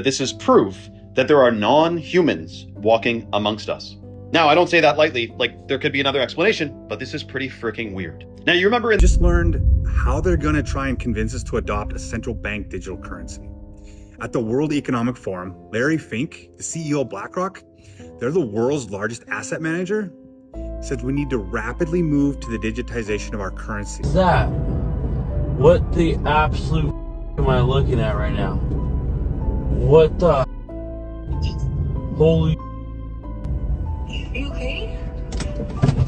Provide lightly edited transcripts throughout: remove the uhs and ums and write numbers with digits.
This is proof that there are non-humans walking amongst us. Now, I don't say that lightly, like there could be another explanation, but this is pretty freaking weird. Now, you remember just learned how they're gonna try and convince us to adopt a central bank digital currency. At the World Economic Forum, Larry Fink, the CEO of BlackRock, they're the world's largest asset manager, says we need to rapidly move to the digitization of our currency. That, what the absolute am I looking at right now? What the holy? Are you okay?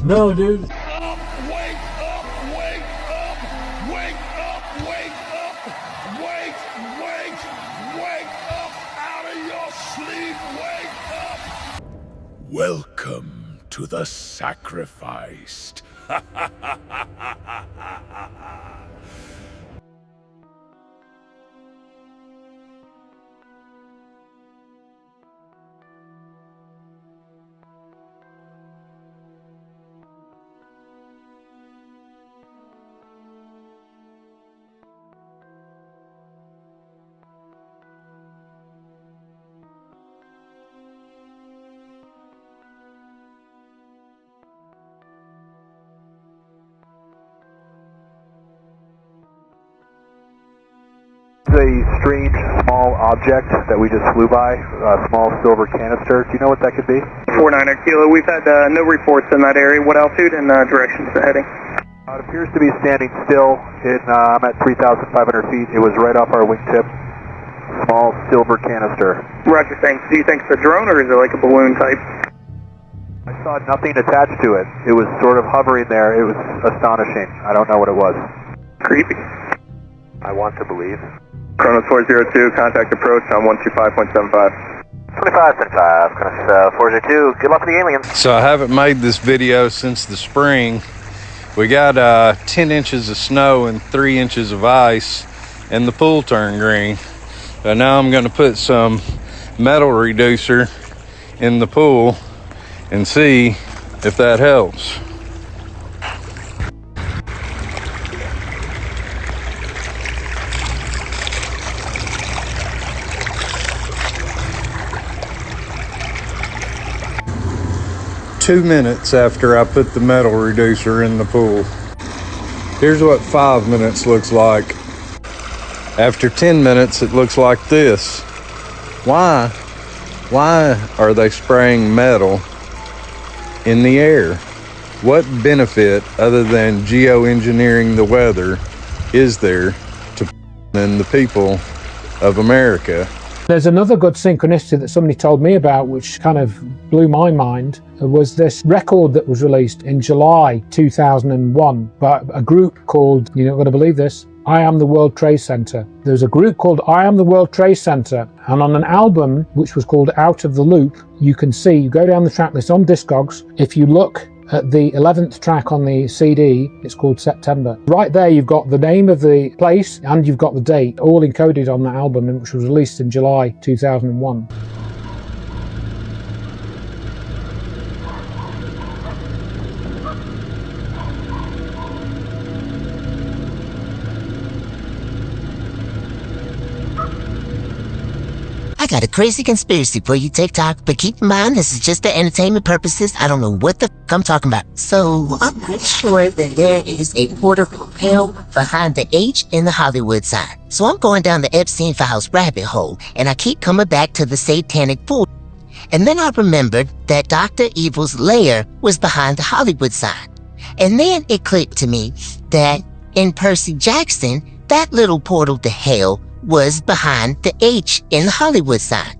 No, dude. Wake up, wake up, wake up, wake up, wake up, wake up out of your sleep, wake up. Welcome to the sacrificed. A strange small object that we just flew by, a small silver canister. Do you know what that could be? 49er Kilo, we've had no reports in that area. What altitude and directions to heading? It appears to be standing still. I'm at 3,500 feet. It was right off our wingtip. Small silver canister. Roger, thanks. Do you think it's a drone or is it like a balloon type? I saw nothing attached to it. It was sort of hovering there. It was astonishing. I don't know what it was. Creepy. I want to believe. Chronos 402, contact approach on 125.75. 25.75, Chronos 402. Good luck with the aliens. So I haven't made this video since the spring. We got 10 inches of snow and 3 inches of ice, and the pool turned green. But now I'm going to put some metal reducer in the pool and see if that helps. Two minutes after I put the metal reducer in the pool. Here's what 5 minutes looks like. After 10 minutes, it looks like this. Why are they spraying metal in the air? What benefit other than geoengineering the weather is there to the people of America? There's another good synchronicity that somebody told me about, which kind of blew my mind, was this record that was released in July 2001 by a group called, you're not going to believe this, I Am the World Trade Center. There's a group called I Am the World Trade Center, and on an album which was called Out of the Loop, you can see, you go down the track list on Discogs, if you look at the 11th track on the CD, it's called September. Right there you've got the name of the place and you've got the date, all encoded on the album, which was released in July 2001. I got a crazy conspiracy for you, TikTok, but keep in mind this is just for entertainment purposes. I don't know what the f I'm talking about. So I'm pretty sure that there is a portal hell behind the H in the Hollywood sign. So I'm going down the Epstein Files rabbit hole, and I keep coming back to the satanic pool. And then I remembered that Dr. Evil's lair was behind the Hollywood sign. And then it clicked to me that in Percy Jackson, that little portal to hell was behind the H in the Hollywood sign.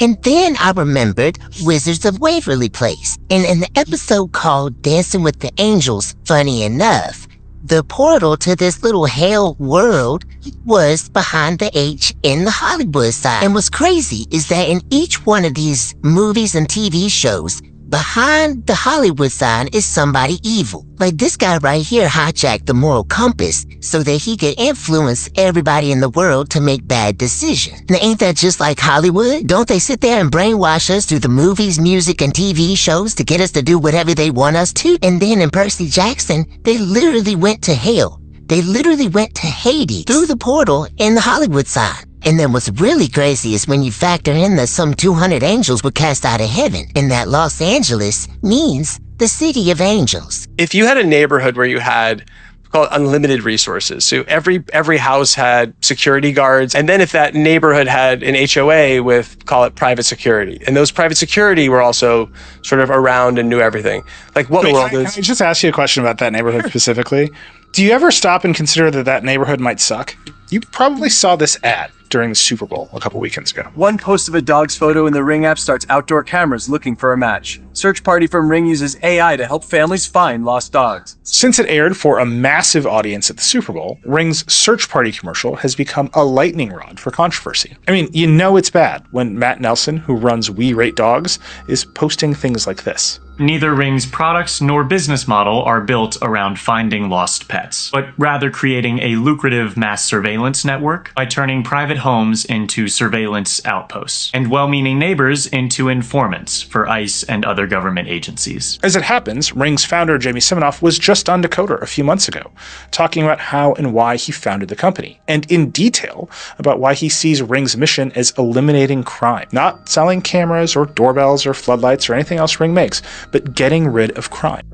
And then I remembered Wizards of Waverly Place. And in the episode called Dancing with the Angels, funny enough, the portal to this little hell world was behind the H in the Hollywood sign. And what's crazy is that in each one of these movies and TV shows, behind the Hollywood sign is somebody evil. Like this guy right here hijacked the moral compass so that he could influence everybody in the world to make bad decisions. Now ain't that just like Hollywood? Don't they sit there and brainwash us through the movies, music, and TV shows to get us to do whatever they want us to? And then in Percy Jackson, they literally went to hell. They literally went to Hades through the portal in the Hollywood sign. And then what's really crazy is when you factor in that some 200 angels were cast out of heaven, and that Los Angeles means the city of angels. If you had a neighborhood where you had, call it unlimited resources, so every house had security guards, and then if that neighborhood had an HOA with, call it private security, and those private security were also sort of around and knew everything, like what world is... Can I just ask you a question about that neighborhood specifically? Do you ever stop and consider that neighborhood might suck? You probably saw this ad during the Super Bowl a couple weekends ago. One post of a dog's photo in the Ring app starts outdoor cameras looking for a match. Search Party from Ring uses AI to help families find lost dogs. Since it aired for a massive audience at the Super Bowl, Ring's Search Party commercial has become a lightning rod for controversy. I mean, you know it's bad when Matt Nelson, who runs We Rate Dogs, is posting things like this. Neither Ring's products nor business model are built around finding lost pets, but rather creating a lucrative mass surveillance network by turning private homes into surveillance outposts, and well-meaning neighbors into informants for ICE and other government agencies. As it happens, Ring's founder Jamie Siminoff was just on Decoder a few months ago, talking about how and why he founded the company, and in detail about why he sees Ring's mission as eliminating crime, not selling cameras or doorbells or floodlights or anything else Ring makes, but getting rid of crime.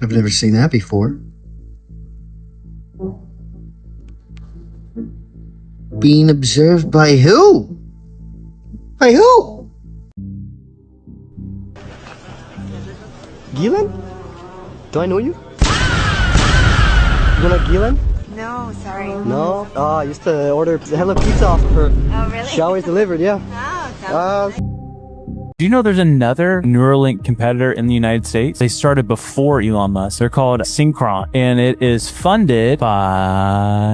I've never seen that before. Being observed by who? By who? Gilan? Do I know you? You know Gilan? No, sorry. No? I used to order Hello Pizza off of her. Oh, really? She always delivered, yeah. Oh, sounds Do you know there's another Neuralink competitor in the United States? They started before Elon Musk. They're called Synchron, and it is funded by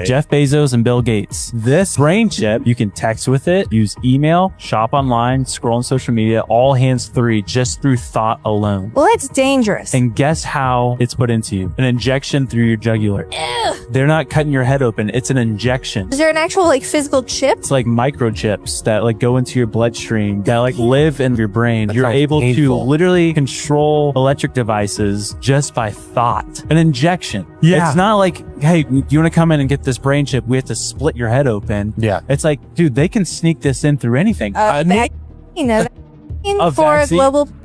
Jeff Bezos and Bill Gates. This brain chip, you can text with it, use email, shop online, scroll on social media, all hands-free, just through thought alone. Well, it's dangerous. And guess how it's put into you? An injection through your jugular. Ew. They're not cutting your head open. It's an injection. Is there an actual, physical chip? It's like microchips that, go into your bloodstream that, live in your brain. You're able to literally control electric devices just by thought. An injection. Yeah. It's not like, hey, you want to come in and get this brain chip? We have to split your head open. Yeah. It's like, dude, they can sneak this in through anything. For a global pandemic.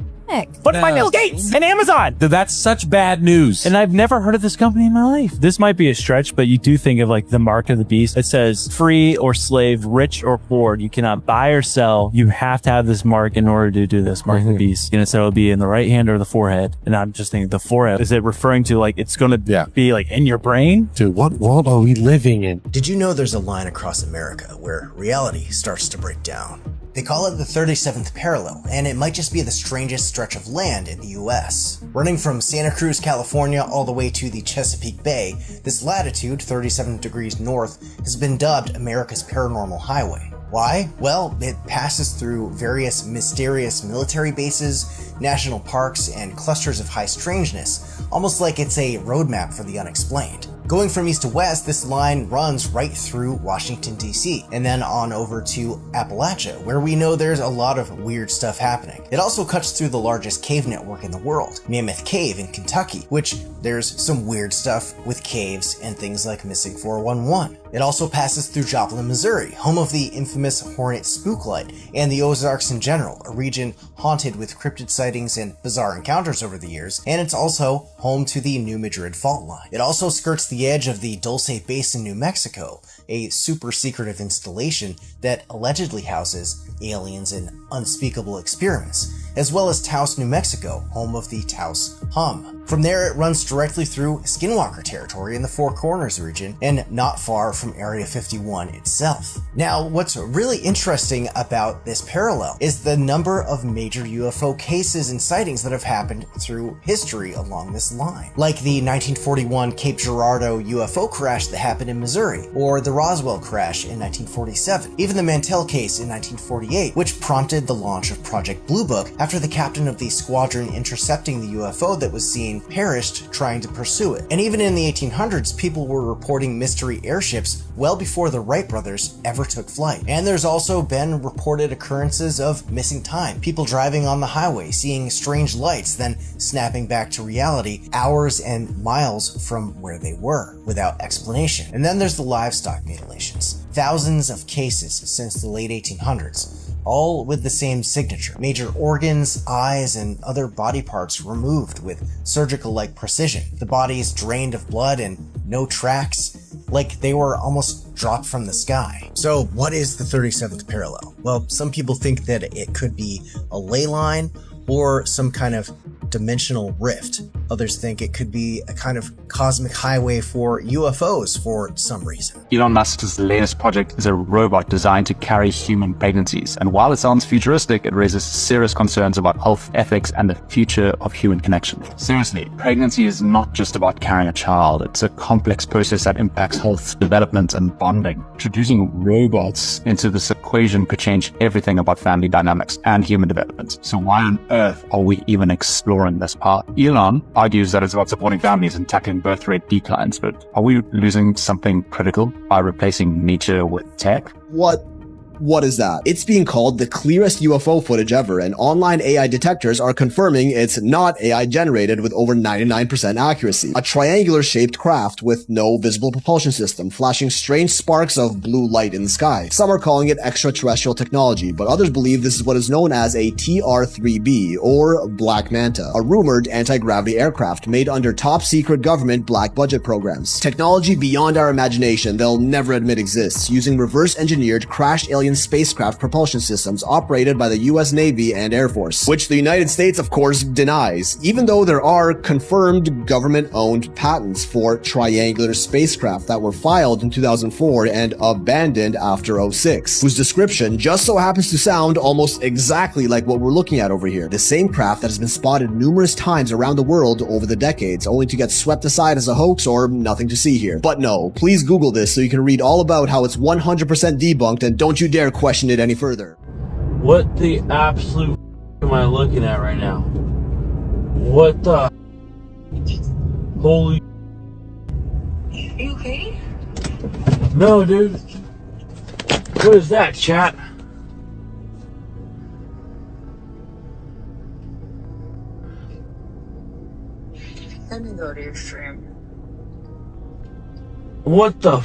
But by Bill Gates and Amazon. That's such bad news. And I've never heard of this company in my life. This might be a stretch, but you do think of the mark of the beast. It says free or slave, rich or poor. You cannot buy or sell. You have to have this mark in order to do this mark of the beast. And so it'll be in the right hand or the forehead. And I'm just thinking the forehead. Is it referring to it's going to be in your brain? Dude, what world are we living in? Did you know there's a line across America where reality starts to break down? They call it the 37th parallel, and it might just be the strangest stretch of land in the US. Running from Santa Cruz, California all the way to the Chesapeake Bay, this latitude, 37 degrees north, has been dubbed America's Paranormal Highway. Why? Well, it passes through various mysterious military bases, national parks, and clusters of high strangeness, almost like it's a roadmap for the unexplained. Going from east to west, this line runs right through Washington, D.C., and then on over to Appalachia, where we know there's a lot of weird stuff happening. It also cuts through the largest cave network in the world, Mammoth Cave in Kentucky, which there's some weird stuff with caves and things like Missing 411. It also passes through Joplin, Missouri, home of the infamous Hornet Spooklight, and the Ozarks in general, a region haunted with cryptid sightings and bizarre encounters over the years, and it's also home to the New Madrid Fault Line. It also skirts the edge of the Dulce Basin, New Mexico, a super secretive installation that allegedly houses aliens and unspeakable experiments, as well as Taos, New Mexico, home of the Taos Hum. From there, it runs directly through Skinwalker territory in the Four Corners region, and not far from Area 51 itself. Now, what's really interesting about this parallel is the number of major UFO cases and sightings that have happened through history along this line, like the 1941 Cape Girardeau UFO crash that happened in Missouri, or the Roswell crash in 1947, even the Mantell case in 1948, which prompted the launch of Project Blue Book after the captain of the squadron intercepting the UFO that was seen perished trying to pursue it. And even in the 1800s, people were reporting mystery airships well before the Wright brothers ever took flight. And there's also been reported occurrences of missing time, people driving on the highway, seeing strange lights, then snapping back to reality hours and miles from where they were, without explanation. And then there's the livestock mutilations. thousands of cases since the late 1800s, all with the same signature. Major organs, eyes, and other body parts removed with surgical-like precision. The bodies drained of blood and no tracks, like they were almost dropped from the sky. So what is the 37th parallel? Well, some people think that it could be a ley line or some kind of dimensional rift. Others think it could be a kind of cosmic highway for UFOs for some reason. Elon Musk's latest project is a robot designed to carry human pregnancies. And while it sounds futuristic, it raises serious concerns about health, ethics, and the future of human connection. Seriously, pregnancy is not just about carrying a child. It's a complex process that impacts health, development, and bonding. Introducing robots into this equation could change everything about family dynamics and human development. So why on earth are we even exploring this path? Elon argues that it's about supporting families and tackling birth rate declines, but are we losing something critical by replacing nature with tech? What is that? It's being called the clearest UFO footage ever, and online AI detectors are confirming it's not AI generated with over 99% accuracy. A triangular-shaped craft with no visible propulsion system, flashing strange sparks of blue light in the sky. Some are calling it extraterrestrial technology, but others believe this is what is known as a TR-3B, or Black Manta, a rumored anti-gravity aircraft made under top-secret government black budget programs. Technology beyond our imagination they'll never admit exists, using reverse-engineered crashed alien spacecraft propulsion systems operated by the US Navy and Air Force, which the United States of course denies, even though there are confirmed government-owned patents for triangular spacecraft that were filed in 2004 and abandoned after 2006, whose description just so happens to sound almost exactly like what we're looking at over here. The same craft that has been spotted numerous times around the world over the decades, only to get swept aside as a hoax or nothing to see here. But no, please Google this so you can read all about how it's 100% debunked, and don't you dare question it any further. What the absolute am I looking at right now? What the holy? You okay? No, dude. What is that, chat? Let me go to your stream. What the?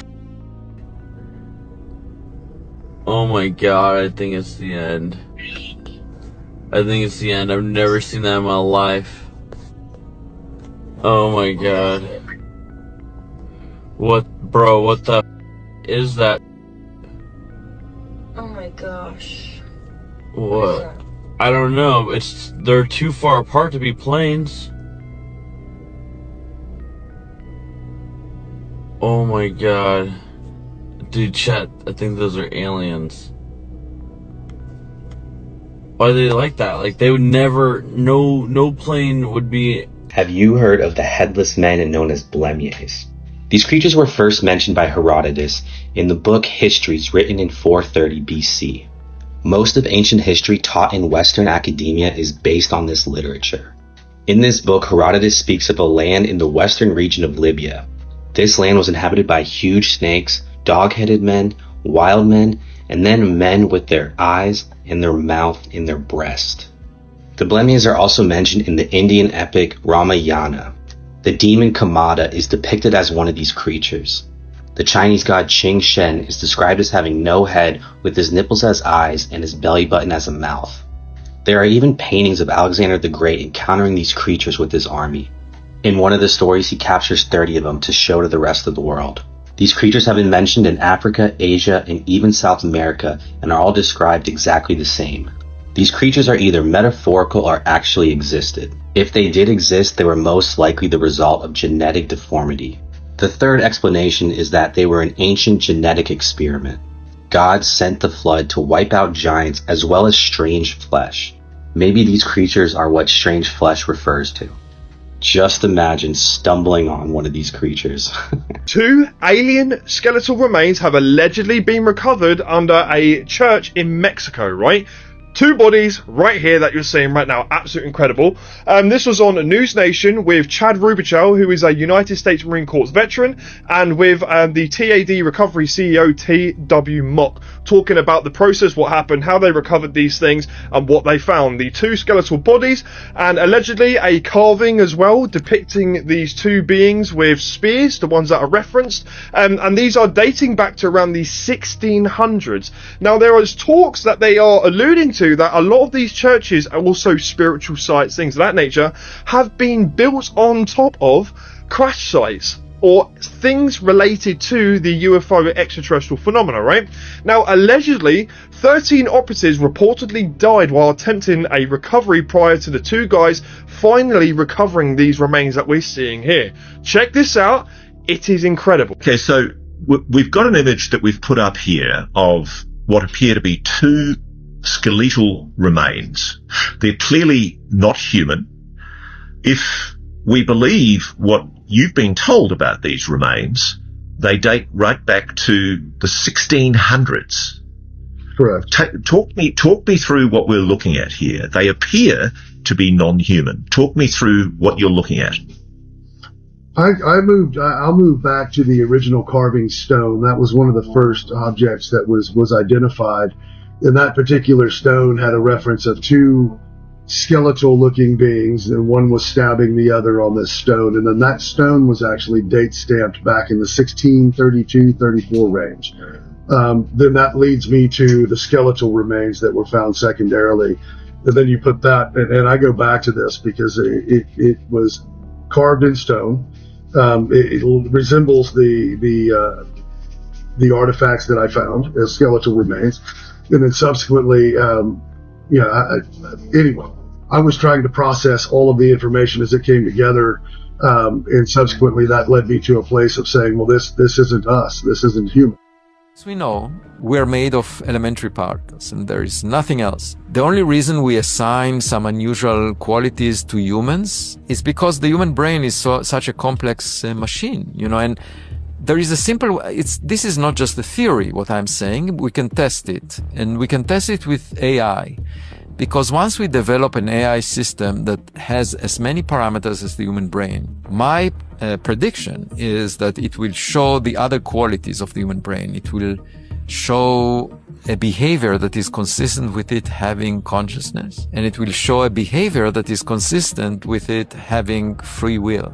Oh my god, I think it's the end. I think it's the end. I've never seen that in my life. Oh my god. What, bro, what the is that? Oh my gosh. What? I don't know. They're too far apart to be planes. Oh my god. Dude, chat, I think those are aliens. Why are they like that? Like, they would never, no plane would be... Have you heard of the headless men known as Blemmyes? These creatures were first mentioned by Herodotus in the book Histories written in 430 BC. Most of ancient history taught in Western academia is based on this literature. In this book, Herodotus speaks of a land in the western region of Libya. This land was inhabited by huge snakes, dog-headed men, wild men, and then men with their eyes and their mouth in their breast. The Blemmyes are also mentioned in the Indian epic Ramayana. The demon Kamada is depicted as one of these creatures. The Chinese god Qing Shen is described as having no head with his nipples as eyes and his belly button as a mouth. There are even paintings of Alexander the Great encountering these creatures with his army. In one of the stories, he captures 30 of them to show to the rest of the world. These creatures have been mentioned in Africa, Asia, and even South America, and are all described exactly the same. These creatures are either metaphorical or actually existed. If they did exist, they were most likely the result of genetic deformity. The third explanation is that they were an ancient genetic experiment. God sent the flood to wipe out giants as well as strange flesh. Maybe these creatures are what strange flesh refers to. Just imagine stumbling on one of these creatures. 2 alien skeletal remains have allegedly been recovered under a church in Mexico, right? 2 bodies right here that you're seeing right now. Absolutely incredible. This was on News Nation with Chad Rubichel, who is a United States Marine Corps veteran, and with the TAD Recovery CEO, T.W. Mock, talking about the process, what happened, how they recovered these things, and what they found. The 2 skeletal bodies, and allegedly a carving as well, depicting these 2 beings with spears, the ones that are referenced, and these are dating back to around the 1600s. Now, there is talks that they are alluding to that a lot of these churches are also spiritual sites, things of that nature, have been built on top of crash sites or things related to the UFO extraterrestrial phenomena, right? Now, allegedly, 13 operatives reportedly died while attempting a recovery prior to the 2 guys finally recovering these remains that we're seeing here. Check this out. It is incredible. Okay, so we've got an image that we've put up here of what appear to be 2 skeletal remains. They're clearly not human. If we believe what you've been told about these remains, they date right back to the 1600s. Correct. Talk me through what we're looking at here. They appear to be non-human. Talk me through what you're looking at. I'll move back to the original carving stone. That was one of the first objects that was identified. And that particular stone had a reference of 2 skeletal looking beings, and one was stabbing the other on this stone. And then that stone was actually date stamped back in the 1632-34 range. Then that leads me to the skeletal remains that were found secondarily. And then you put that, and I go back to this because it was carved in stone. It resembles the artifacts that I found as skeletal remains. And then subsequently, anyway, I was trying to process all of the information as it came together, and subsequently that led me to a place of saying, well, this isn't us, this isn't human. As we know, we're made of elementary particles, and there is nothing else. The only reason we assign some unusual qualities to humans is because the human brain is such a complex machine, and there is a simple, this is not just a theory, what I'm saying. We can test it, and we can test it with AI. Because once we develop an AI system that has as many parameters as the human brain, my prediction is that it will show the other qualities of the human brain. It will show a behavior that is consistent with it having consciousness, and it will show a behavior that is consistent with it having free will.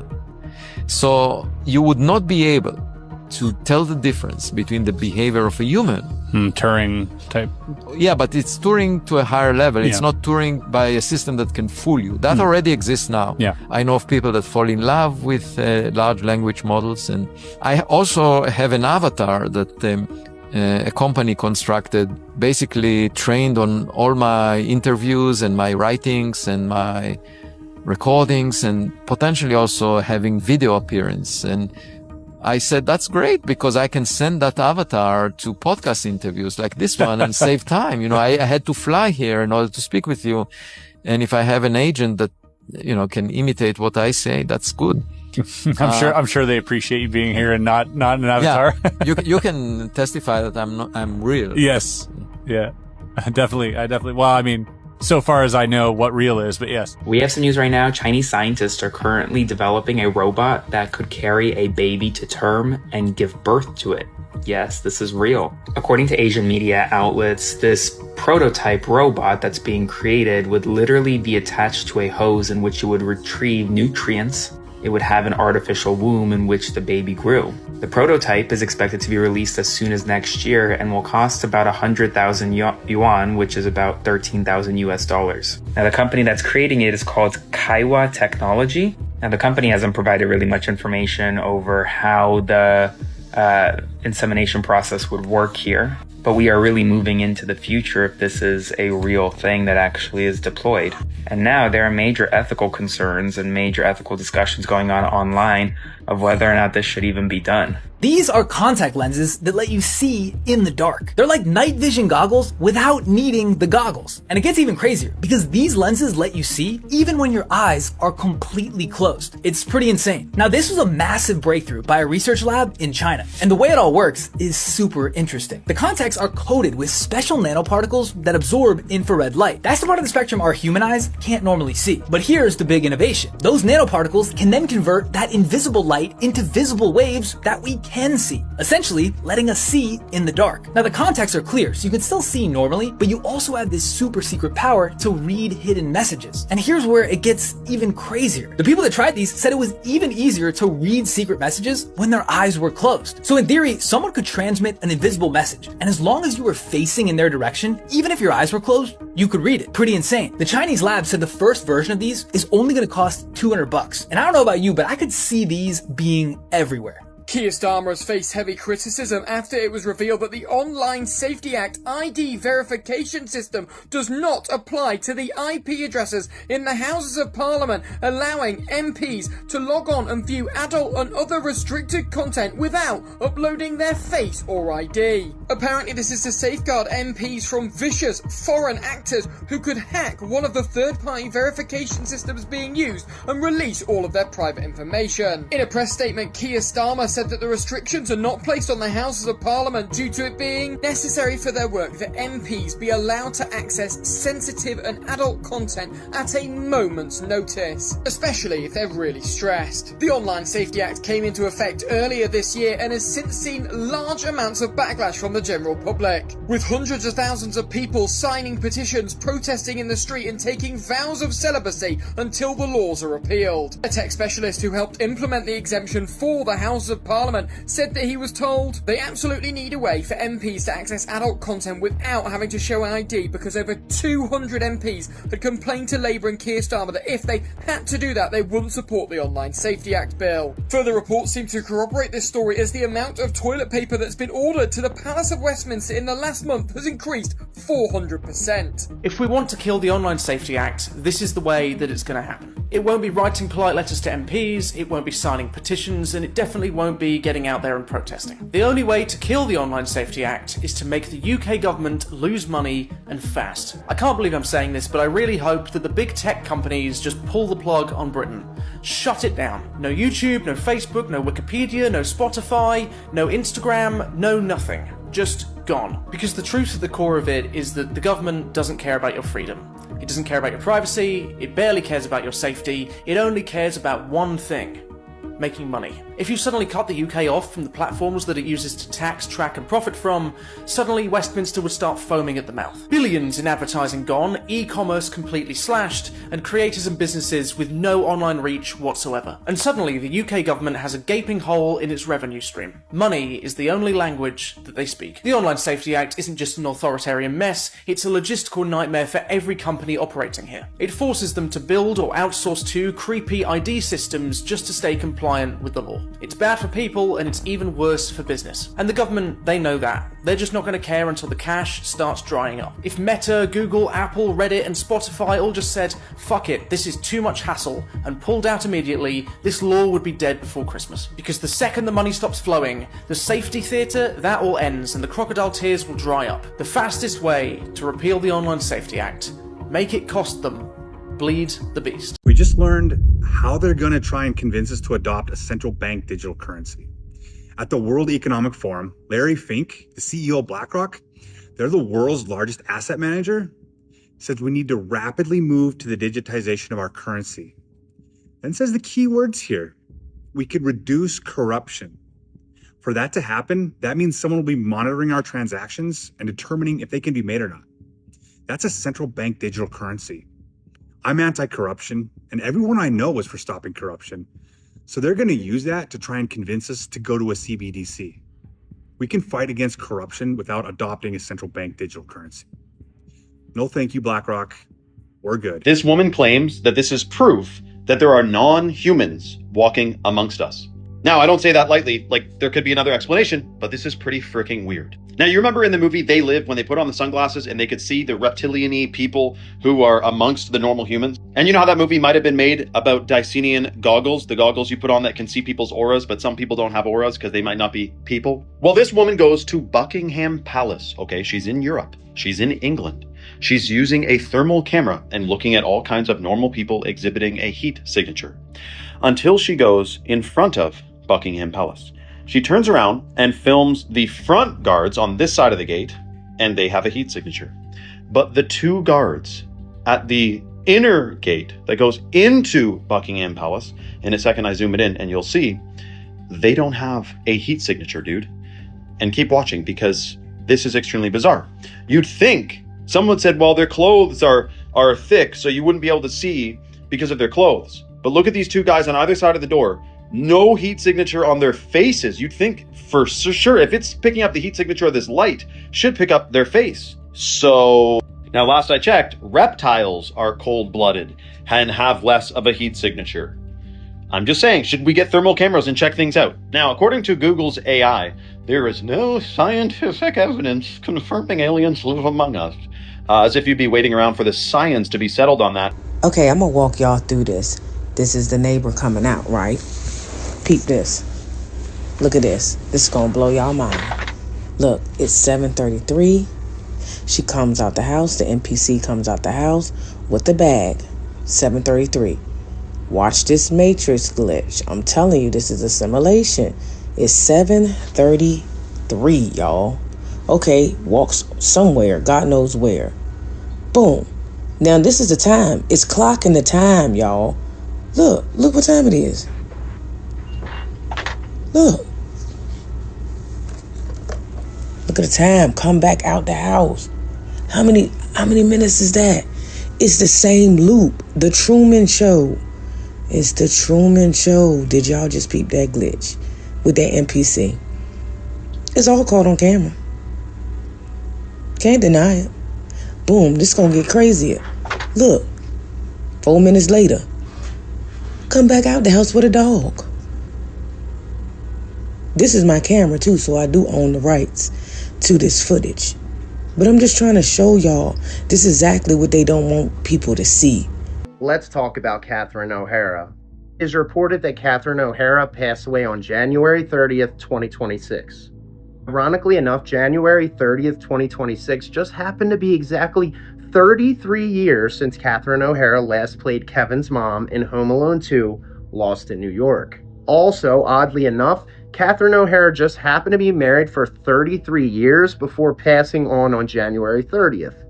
So you would not be able to tell the difference between the behavior of a human. Turing type. Yeah, but it's Turing to a higher level. It's not Turing by a system that can fool you. That already exists now. Yeah. I know of people that fall in love with large language models. And I also have an avatar that a company constructed, basically trained on all my interviews and my writings and my recordings, and potentially also having video appearance. And I said, that's great, because I can send that avatar to podcast interviews like this one and save time. I had to fly here in order to speak with you. And if I have an agent that, can imitate what I say, that's good. I'm sure they appreciate you being here and not an avatar. Yeah, you can testify that I'm real. Yes. Yeah. Definitely. Well, I mean, so far as I know what real is, but yes. We have some news right now. Chinese scientists are currently developing a robot that could carry a baby to term and give birth to it. Yes, this is real. According to Asian media outlets, this prototype robot that's being created would literally be attached to a hose in which it would retrieve nutrients. It would have an artificial womb in which the baby grew. The prototype is expected to be released as soon as next year and will cost about 100,000 yuan, which is about $13,000 US. Now, the company that's creating it is called Kaiwa Technology. Now, the company hasn't provided really much information over how the insemination process would work here. But we are really moving into the future if this is a real thing that actually is deployed. And now there are major ethical concerns and major ethical discussions going on online of whether or not this should even be done. These are contact lenses that let you see in the dark. They're like night vision goggles without needing the goggles. And it gets even crazier because these lenses let you see even when your eyes are completely closed. It's pretty insane. Now, this was a massive breakthrough by a research lab in China. And the way it all works is super interesting. The contacts are coated with special nanoparticles that absorb infrared light. That's the part of the spectrum our human eyes can't normally see. But here's the big innovation. Those nanoparticles can then convert that invisible light into visible waves that we can see, essentially letting us see in the dark. Now, the contacts are clear, so you can still see normally, but you also have this super secret power to read hidden messages. And here's where it gets even crazier. The people that tried these said it was even easier to read secret messages when their eyes were closed. So in theory, someone could transmit an invisible message, and as long as you were facing in their direction, even if your eyes were closed, you could read it. Pretty insane. The Chinese lab said the first version of these is only going to cost $200. And I don't know about you, but I could see these being everywhere. Keir Starmer has faced heavy criticism after it was revealed that the Online Safety Act ID verification system does not apply to the IP addresses in the Houses of Parliament, allowing MPs to log on and view adult and other restricted content without uploading their face or ID. Apparently this is to safeguard MPs from vicious foreign actors who could hack one of the third-party verification systems being used and release all of their private information. In a press statement, Keir Starmer said that the restrictions are not placed on the Houses of Parliament due to it being necessary for their work that MPs be allowed to access sensitive and adult content at a moment's notice, especially if they're really stressed. The Online Safety Act came into effect earlier this year and has since seen large amounts of backlash from the general public, with hundreds of thousands of people signing petitions, protesting in the street and taking vows of celibacy until the laws are repealed. A tech specialist who helped implement the exemption for the Houses of Parliament said that he was told they absolutely need a way for MPs to access adult content without having to show an ID, because over 200 MPs had complained to Labour and Keir Starmer that if they had to do that, they wouldn't support the Online Safety Act bill. Further reports seem to corroborate this story, as the amount of toilet paper that's been ordered to the Palace of Westminster in the last month has increased 400%. If we want to kill the Online Safety Act, this is the way that it's going to happen. It won't be writing polite letters to MPs, it won't be signing petitions, and it definitely won't be getting out there and protesting. The only way to kill the Online Safety Act is to make the UK government lose money, and fast. I can't believe I'm saying this, but I really hope that the big tech companies just pull the plug on Britain. Shut it down. No YouTube, no Facebook, no Wikipedia, no Spotify, no Instagram, no nothing. Just gone. Because the truth at the core of it is that the government doesn't care about your freedom. It doesn't care about your privacy, it barely cares about your safety, it only cares about one thing: making money. If you suddenly cut the UK off from the platforms that it uses to tax, track and profit from, suddenly Westminster would start foaming at the mouth. Billions in advertising gone, e-commerce completely slashed, and creators and businesses with no online reach whatsoever. And suddenly the UK government has a gaping hole in its revenue stream. Money is the only language that they speak. The Online Safety Act isn't just an authoritarian mess, it's a logistical nightmare for every company operating here. It forces them to build or outsource to creepy ID systems just to stay compliant with the law. It's bad for people and it's even worse for business. And the government, they know that. They're just not going to care until the cash starts drying up. If Meta, Google, Apple, Reddit and Spotify all just said, fuck it, this is too much hassle, and pulled out immediately, this law would be dead before Christmas. Because the second the money stops flowing, the safety theatre, that all ends and the crocodile tears will dry up. The fastest way to repeal the Online Safety Act: make it cost them. Bleed the beast. We just learned how they're going to try and convince us to adopt a central bank digital currency. At the World Economic Forum, Larry Fink, the CEO of BlackRock, they're the world's largest asset manager, says we need to rapidly move to the digitization of our currency. Then says the key words here: we could reduce corruption. For that to happen, that means someone will be monitoring our transactions and determining if they can be made or not. That's a central bank digital currency. I'm anti-corruption, and everyone I know is for stopping corruption. So they're going to use that to try and convince us to go to a CBDC. We can fight against corruption without adopting a central bank digital currency. No thank you, BlackRock. We're good. This woman claims that this is proof that there are non-humans walking amongst us. Now, I don't say that lightly, like there could be another explanation, but this is pretty freaking weird. Now, you remember in the movie They Live, when they put on the sunglasses and they could see the reptilian-y people who are amongst the normal humans? And you know how that movie might have been made about Dicenian goggles, the goggles you put on that can see people's auras, but some people don't have auras because they might not be people? Well, this woman goes to Buckingham Palace, okay? She's in Europe. She's in England. She's using a thermal camera and looking at all kinds of normal people exhibiting a heat signature until she goes in front of Buckingham Palace. She turns around and films the front guards on this side of the gate, and they have a heat signature. But the two guards at the inner gate that goes into Buckingham Palace, in a second I zoom it in and you'll see, they don't have a heat signature, dude. And keep watching because this is extremely bizarre. You'd think someone said, well, their clothes are thick, so you wouldn't be able to see because of their clothes. But look at these two guys on either side of the door. No heat signature on their faces. You'd think for sure, if it's picking up the heat signature of this light, should pick up their face. So now, last I checked, reptiles are cold-blooded and have less of a heat signature. I'm just saying, should we get thermal cameras and check things out? Now, according to Google's AI, there is no scientific evidence confirming aliens live among us. As if you'd be waiting around for the science to be settled on that. Okay, I'm gonna walk y'all through this. This is the neighbor coming out, right? Peep this. Look at this. This is gonna blow y'all mind. Look, it's 7:33. She comes out the house. The NPC comes out the house with the bag. 7:33. Watch this matrix glitch. I'm telling you, this is a simulation. It's 7:33, y'all. Okay, walks somewhere. God knows where. Boom. Now, this is the time. It's clocking the time, y'all. Look what time it is. Look at the time. Come back out the house. How many minutes is that? It's the same loop. The Truman Show. It's the Truman Show. Did y'all just peep that glitch with that NPC? It's all caught on camera. Can't deny it. Boom, this gonna get crazier. Look, 4 minutes later. Come back out the house with a dog. This is my camera too, so I do own the rights to this footage. But I'm just trying to show y'all this is exactly what they don't want people to see. Let's talk about Catherine O'Hara. It is reported that Catherine O'Hara passed away on January 30th, 2026. Ironically enough, January 30th, 2026 just happened to be exactly 33 years since Catherine O'Hara last played Kevin's mom in Home Alone 2, Lost in New York. Also, oddly enough, Catherine O'Hara just happened to be married for 33 years before passing on January 30th.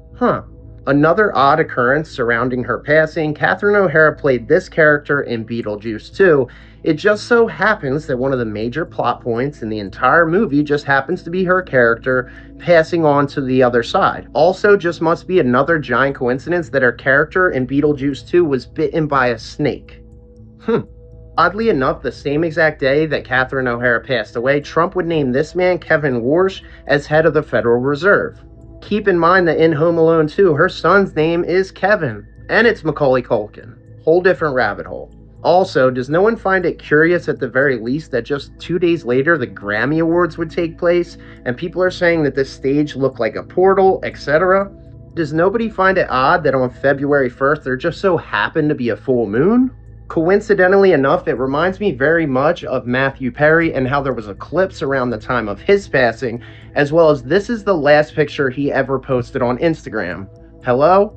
Another odd occurrence surrounding her passing, Catherine O'Hara played this character in Beetlejuice 2. It just so happens that one of the major plot points in the entire movie just happens to be her character passing on to the other side. Also, just must be another giant coincidence that her character in Beetlejuice 2 was bitten by a snake. Oddly enough, the same exact day that Catherine O'Hara passed away, Trump would name this man, Kevin Warsh, as head of the Federal Reserve. Keep in mind that in Home Alone 2, her son's name is Kevin, and it's Macaulay Culkin. Whole different rabbit hole. Also, does no one find it curious at the very least that just 2 days later the Grammy Awards would take place, and people are saying that this stage looked like a portal, etc.? Does nobody find it odd that on February 1st there just so happened to be a full moon? Coincidentally enough, it reminds me very much of Matthew Perry and how there was an eclipse around the time of his passing, as well as this is the last picture he ever posted on Instagram. Hello?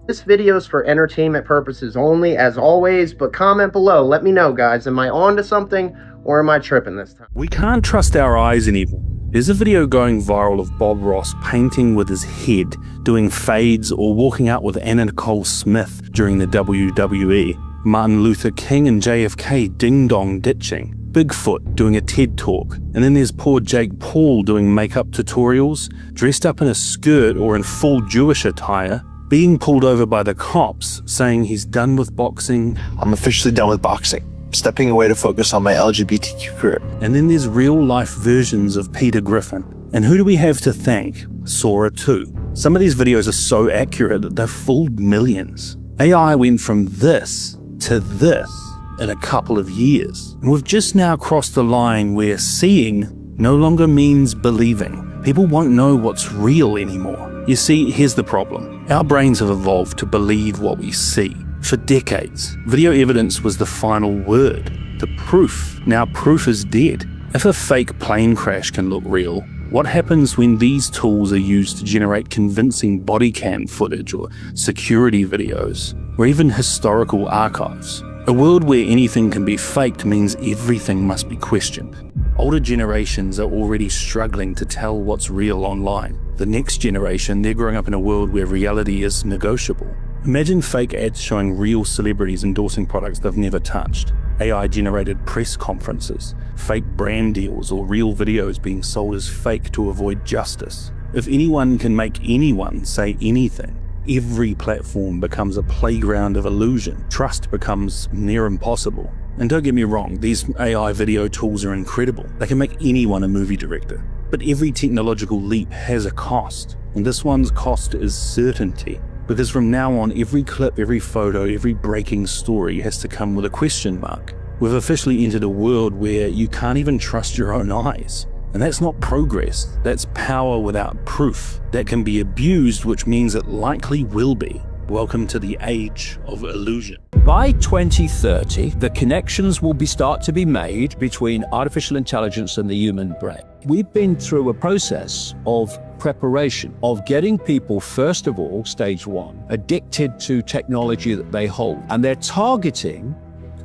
This video is for entertainment purposes only, as always, but comment below. Let me know, guys. Am I on to something, or am I tripping this time? We can't trust our eyes anymore. There's a video going viral of Bob Ross painting with his head, doing fades, or walking out with Anna Nicole Smith during the WWE. Martin Luther King and JFK ding-dong ditching. Bigfoot doing a TED Talk. And then there's poor Jake Paul doing makeup tutorials, dressed up in a skirt or in full Jewish attire, being pulled over by the cops, saying he's done with boxing. I'm officially done with boxing. Stepping away to focus on my LGBTQ career. And then there's real-life versions of Peter Griffin. And who do we have to thank? Sora 2. Some of these videos are so accurate that they've fooled millions. AI went from this to this in a couple of years. And we've just now crossed the line where seeing no longer means believing. People won't know what's real anymore. You see, here's the problem. Our brains have evolved to believe what we see. For decades, video evidence was the final word, the proof. Now proof is dead. If a fake plane crash can look real, what happens when these tools are used to generate convincing body cam footage or security videos, or even historical archives? A world where anything can be faked means everything must be questioned. Older generations are already struggling to tell what's real online. The next generation, they're growing up in a world where reality is negotiable. Imagine fake ads showing real celebrities endorsing products they've never touched, AI-generated press conferences, fake brand deals, or real videos being sold as fake to avoid justice. If anyone can make anyone say anything, every platform becomes a playground of illusion. Trust becomes near impossible. And don't get me wrong, these AI video tools are incredible. They can make anyone a movie director. But every technological leap has a cost, and this one's cost is certainty. Because from now on, every clip, every photo, every breaking story has to come with a question mark. We've officially entered a world where you can't even trust your own eyes. And that's not progress, that's power without proof. That can be abused, which means it likely will be. Welcome to the age of illusion. By 2030, the connections will start to be made between artificial intelligence and the human brain. We've been through a process of preparation, of getting people, first of all, stage one, addicted to technology that they hold. And they're targeting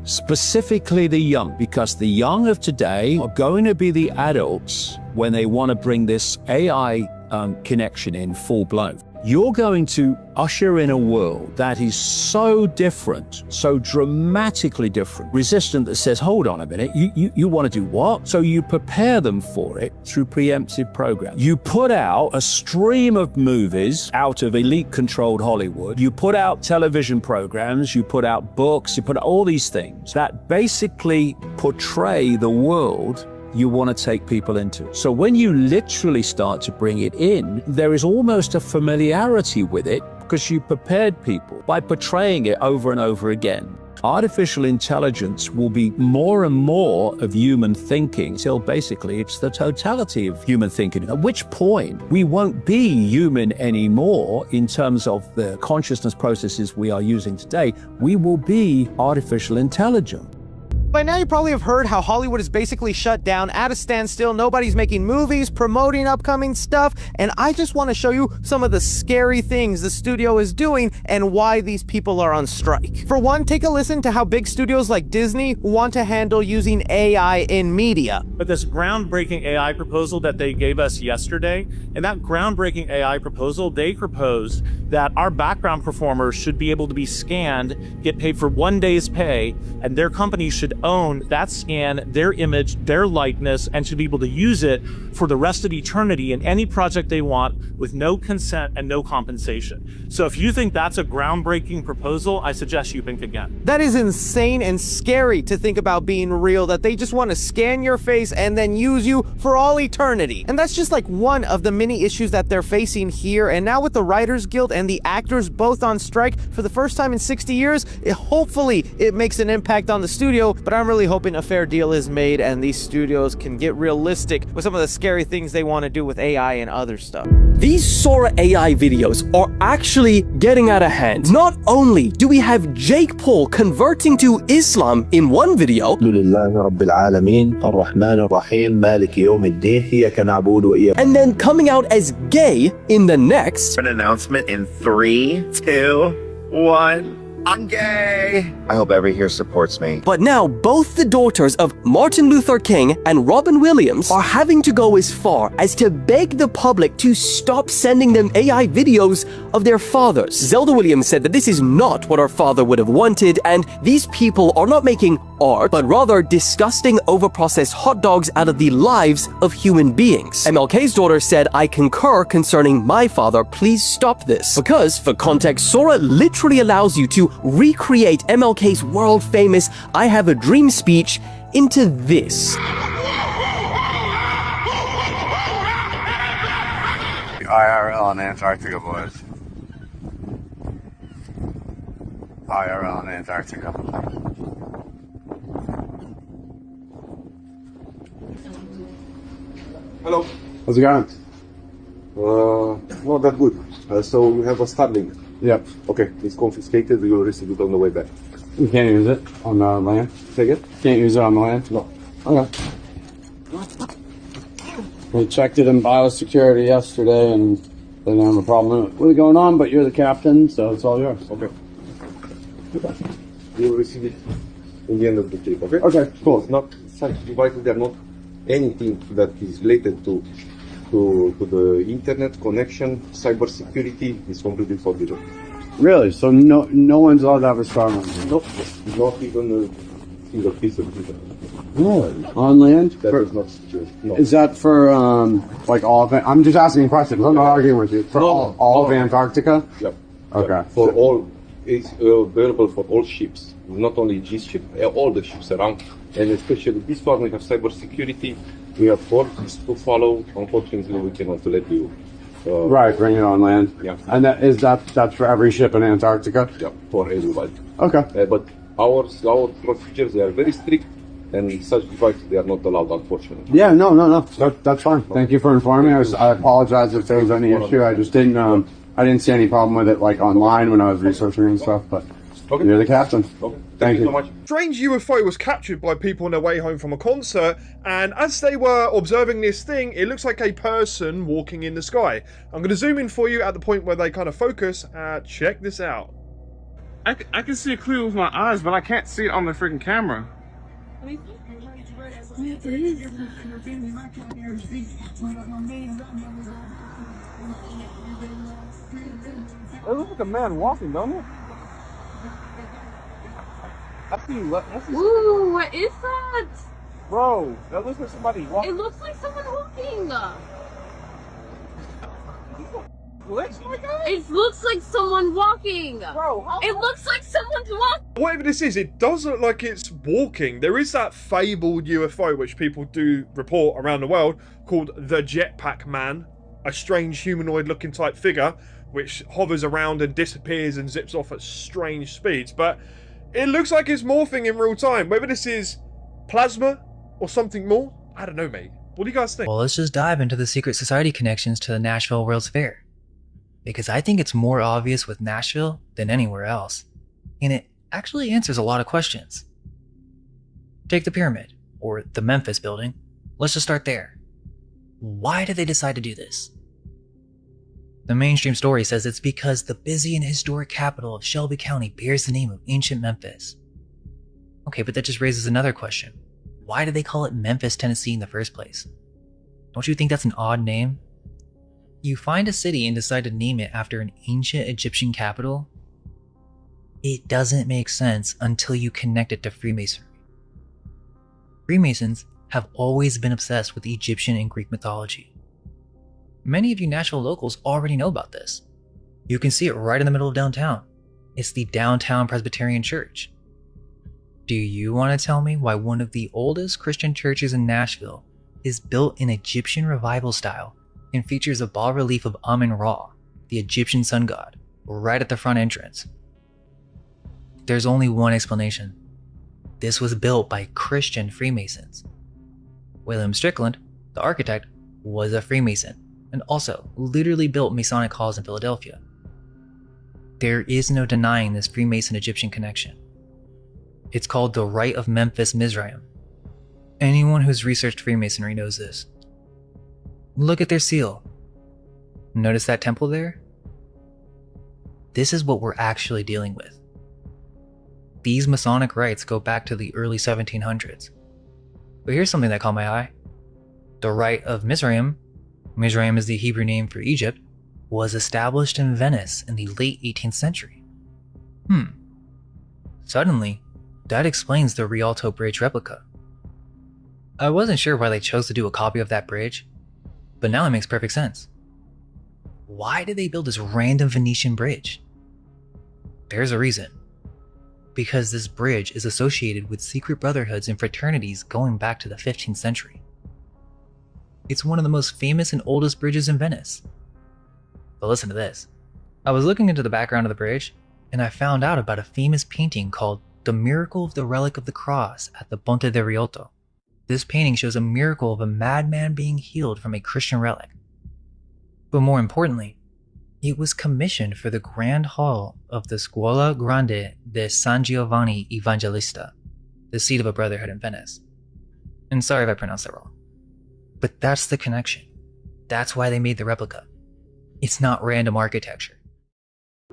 specifically the young, because the young of today are going to be the adults when they want to bring this AI connection in full blown. You're going to usher in a world that is so different, so dramatically different, resistant, that says, hold on a minute, you want to do what? So you prepare them for it through preemptive programs. You put out a stream of movies out of elite-controlled Hollywood. You put out television programs, you put out books, you put out all these things that basically portray the world you want to take people into. So when you literally start to bring it in, there is almost a familiarity with it because you prepared people by portraying it over and over again. Artificial intelligence will be more and more of human thinking till basically it's the totality of human thinking, at which point we won't be human anymore in terms of the consciousness processes we are using today. We will be artificial intelligence. By now you probably have heard how Hollywood is basically shut down, at a standstill, nobody's making movies, promoting upcoming stuff, and I just want to show you some of the scary things the studio is doing and why these people are on strike. For one, take a listen to how big studios like Disney want to handle using AI in media. But this groundbreaking AI proposal that they gave us yesterday, in that groundbreaking AI proposal, they proposed that our background performers should be able to be scanned, get paid for 1 day's pay, and their company should own that scan, their image, their likeness, and should be able to use it for the rest of eternity in any project they want with no consent and no compensation. So if you think that's a groundbreaking proposal, I suggest you think again. That is insane and scary to think about being real, that they just want to scan your face and then use you for all eternity. And that's just like one of the many issues that they're facing here. And now with the Writers Guild and the actors both on strike for the first time in 60 years, hopefully it makes an impact on the studio, but I'm really hoping a fair deal is made and these studios can get realistic with some of the scary things they want to do with AI and other stuff. These Sora AI videos are actually getting out of hand. Not only do we have Jake Paul converting to Islam in one video, and then coming out as gay in the next. An announcement in 3, 2, 1. I'm gay! I hope everyone here supports me. But now both the daughters of Martin Luther King and Robin Williams are having to go as far as to beg the public to stop sending them AI videos of their fathers. Zelda Williams said that this is not what our father would have wanted, and these people are not making art, but rather disgusting, overprocessed hot dogs out of the lives of human beings. MLK's daughter said, I concur concerning my father, please stop this. Because, for context, Sora literally allows you to recreate MLK's world-famous I Have a Dream speech into this. IRL on Antarctica, boys. IRL on Antarctica. Hello. How's it going? Not that good. So we have a Starlink. Yep. Okay, it's confiscated. We will receive it on the way back. You can't use it on the land? Take it? Can't use it on the land? No. Okay. We checked it in biosecurity yesterday and they didn't have a problem with it going on, but you're the captain, so it's all yours. Okay. You will receive it in the end of the trip, okay? Okay, cool. It's not such devices, they're not anything that is related to the internet connection, cybersecurity is completely forbidden. Really? So no one's allowed to have a star on it? Nope. Not even a single piece of data. Really? On land? That is not secure. No. Is that for like all of it? I'm just asking questions. I'm not arguing with you. For all of Antarctica? Yep. Okay. Yep. For all, it's available for all ships, not only G ship, all the ships around, and especially this one we have cybersecurity. We have courses to follow. Unfortunately, we cannot let you. Right, bring it on land. Yeah. And that's for every ship in Antarctica? Yeah, for everybody. Okay. But our procedures, they are very strict, and such devices, they are not allowed, unfortunately. Yeah, no. That's fine. Thank you for informing me. I apologize if there was any issue. I just didn't, I didn't see any problem with it, like, online when I was researching and stuff, but you're the captain. Okay. Thank you so much. Strange UFO was captured by people on their way home from a concert, and as they were observing this thing, it looks like a person walking in the sky. I'm going to zoom in for you at the point where they kind of focus. Check this out. I can see it clearly with my eyes, but I can't see it on the freaking camera. It looks like a man walking, don't it? Ooh, what is that? Bro, that looks like somebody walking. It looks like someone walking. It looks like someone walking. Bro, it looks like someone's walking. Whatever this is, it does look like it's walking. There is that fabled UFO which people do report around the world called the Jetpack Man, a strange humanoid looking type figure which hovers around and disappears and zips off at strange speeds. But it looks like it's morphing in real time. Whether this is plasma or something more, I don't know, mate. What do you guys think? Well, let's just dive into the secret society connections to the Nashville World's Fair. Because I think it's more obvious with Nashville than anywhere else. And it actually answers a lot of questions. Take the pyramid, or the Memphis building. Let's just start there. Why did they decide to do this? The mainstream story says it's because the busy and historic capital of Shelby County bears the name of ancient Memphis. Okay, but that just raises another question. Why did they call it Memphis, Tennessee in the first place? Don't you think that's an odd name? You find a city and decide to name it after an ancient Egyptian capital? It doesn't make sense until you connect it to Freemasonry. Freemasons have always been obsessed with Egyptian and Greek mythology. Many of you Nashville locals already know about this. You can see it right in the middle of downtown. It's the Downtown Presbyterian Church. Do you want to tell me why one of the oldest Christian churches in Nashville is built in Egyptian revival style and features a bas-relief of Amun-Ra, the Egyptian sun god, right at the front entrance? There's only one explanation. This was built by Christian Freemasons. William Strickland, the architect, was a Freemason, and also literally built Masonic halls in Philadelphia. There is no denying this Freemason-Egyptian connection. It's called the Rite of Memphis Mizraim. Anyone who's researched Freemasonry knows this. Look at their seal. Notice that temple there? This is what we're actually dealing with. These Masonic rites go back to the early 1700s. But here's something that caught my eye. The Rite of Mizraim, Mizraim is the Hebrew name for Egypt, was established in Venice in the late 18th century. Suddenly, that explains the Rialto Bridge replica. I wasn't sure why they chose to do a copy of that bridge, but now it makes perfect sense. Why did they build this random Venetian bridge? There's a reason. Because this bridge is associated with secret brotherhoods and fraternities going back to the 15th century. It's one of the most famous and oldest bridges in Venice. But listen to this. I was looking into the background of the bridge, and I found out about a famous painting called The Miracle of the Relic of the Cross at the Ponte di Rialto. This painting shows a miracle of a madman being healed from a Christian relic. But more importantly, He was commissioned for the Grand Hall of the Scuola Grande de San Giovanni Evangelista, the seat of a brotherhood in Venice. And sorry if I pronounced that wrong. But that's the connection. That's why they made the replica. It's not random architecture.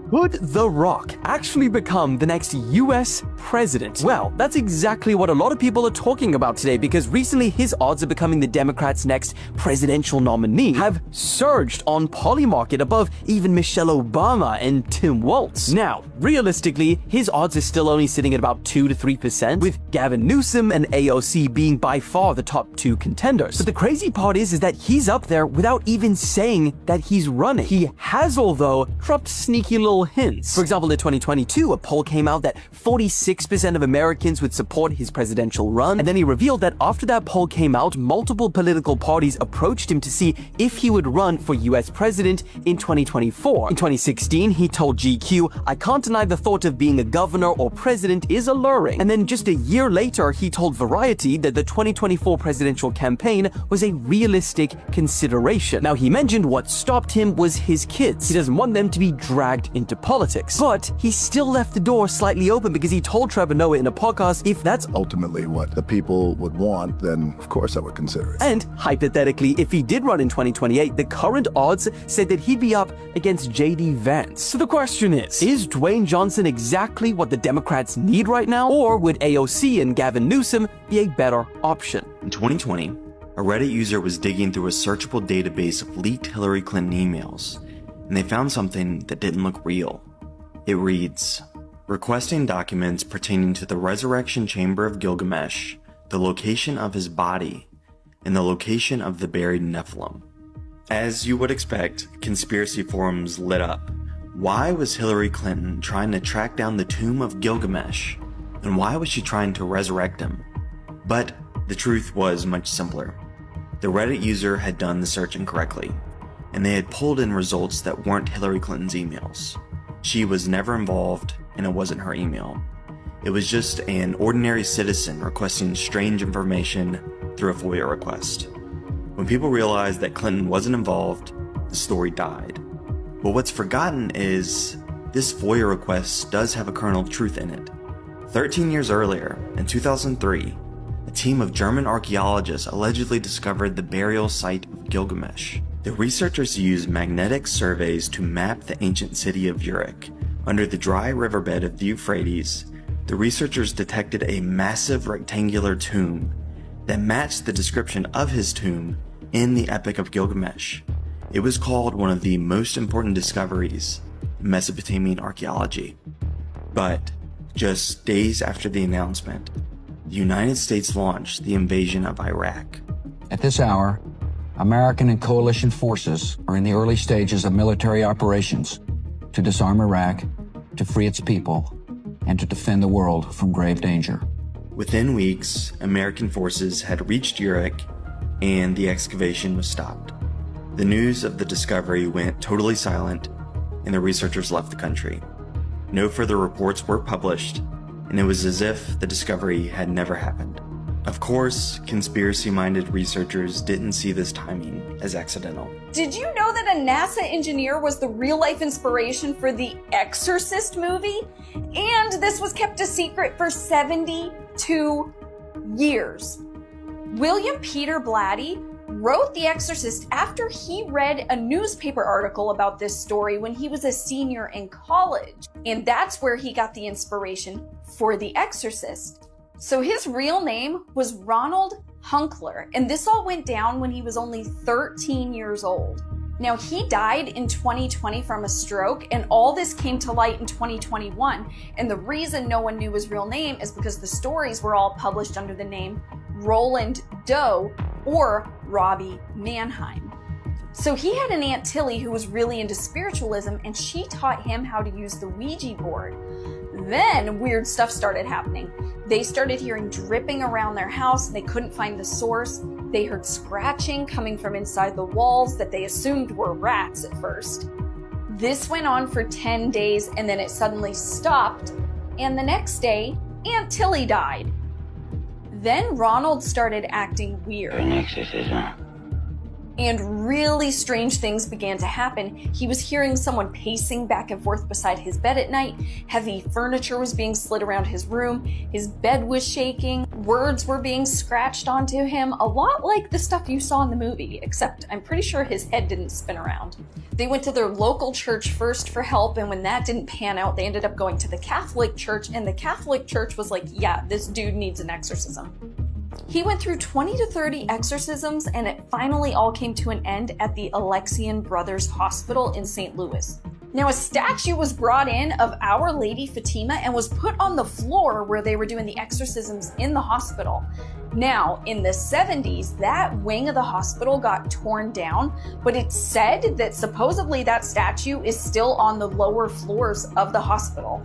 Could The Rock actually become the next US president? Well, that's exactly what a lot of people are talking about today, because recently his odds of becoming the Democrats' next presidential nominee have surged on Polymarket above even Michelle Obama and Tim Walz. Now, realistically, his odds are still only sitting at about 2 to 3%, with Gavin Newsom and AOC being by far the top two contenders. But the crazy part is that he's up there without even saying that he's running. He has, although, dropped sneaky little hints. For example, in 2022, a poll came out that 46% of Americans would support his presidential run, and then he revealed that after that poll came out, multiple political parties approached him to see if he would run for US president in 2024. In 2016, he told GQ, "I can't deny the thought of being a governor or president is alluring." And then just a year later, he told Variety that the 2024 presidential campaign was a realistic consideration. Now, he mentioned what stopped him was his kids. He doesn't want them to be dragged into politics. But he still left the door slightly open because he told Trevor Noah in a podcast, if that's ultimately what the people would want, then of course I would consider it. And hypothetically, if he did run in 2028, the current odds said that he'd be up against JD Vance. So the question is Dwayne Johnson exactly what the Democrats need right now? Or would AOC and Gavin Newsom be a better option? In 2020, a Reddit user was digging through a searchable database of leaked Hillary Clinton emails, and they found something that didn't look real. It reads, requesting documents pertaining to the resurrection chamber of Gilgamesh, the location of his body, and the location of the buried Nephilim. As you would expect, conspiracy forums lit up. Why was Hillary Clinton trying to track down the tomb of Gilgamesh? And why was she trying to resurrect him? But the truth was much simpler. The Reddit user had done the search incorrectly, and they had pulled in results that weren't Hillary Clinton's emails. She was never involved, and it wasn't her email. It was just an ordinary citizen requesting strange information through a FOIA request. When people realized that Clinton wasn't involved, the story died. But what's forgotten is this FOIA request does have a kernel of truth in it. 13 years earlier, in 2003, a team of German archaeologists allegedly discovered the burial site of Gilgamesh. The researchers used magnetic surveys to map the ancient city of Uruk. Under the dry riverbed of the Euphrates, the researchers detected a massive rectangular tomb that matched the description of his tomb in the Epic of Gilgamesh. It was called one of the most important discoveries in Mesopotamian archaeology. But just days after the announcement, the United States launched the invasion of Iraq. At this hour, American and coalition forces are in the early stages of military operations to disarm Iraq, to free its people, and to defend the world from grave danger. Within weeks, American forces had reached Uruk, and the excavation was stopped. The news of the discovery went totally silent, and the researchers left the country. No further reports were published, and it was as if the discovery had never happened. Of course, conspiracy-minded researchers didn't see this timing as accidental. Did you know that a NASA engineer was the real-life inspiration for the Exorcist movie? And this was kept a secret for 72 years. William Peter Blatty wrote The Exorcist after he read a newspaper article about this story when he was a senior in college. And that's where he got the inspiration for The Exorcist. So his real name was Ronald Hunkler, and this all went down when he was only 13 years old. Now, he died in 2020 from a stroke, and all this came to light in 2021. And the reason no one knew his real name is because the stories were all published under the name Roland Doe or Robbie Mannheim. So he had an Aunt Tilly who was really into spiritualism, and she taught him how to use the Ouija board. Then weird stuff started happening. They started hearing dripping around their house. They couldn't find the source. They heard scratching coming from inside the walls that they assumed were rats at first. This went on for 10 days, and then it suddenly stopped. And the next day, Aunt Tilly died. Then Ronald started acting weird. An exorcism. And really strange things began to happen. He was hearing someone pacing back and forth beside his bed at night. Heavy furniture was being slid around his room. His bed was shaking. Words were being scratched onto him. A lot like the stuff you saw in the movie, except I'm pretty sure his head didn't spin around. They went to their local church first for help, and when that didn't pan out, they ended up going to the Catholic Church, and the Catholic Church was like, yeah, this dude needs an exorcism. He went through 20 to 30 exorcisms, and it finally all came to an end at the Alexian Brothers Hospital in St. Louis. Now, a statue was brought in of Our Lady Fatima and was put on the floor where they were doing the exorcisms in the hospital. Now, in the 70s, that wing of the hospital got torn down, but it's said that supposedly that statue is still on the lower floors of the hospital.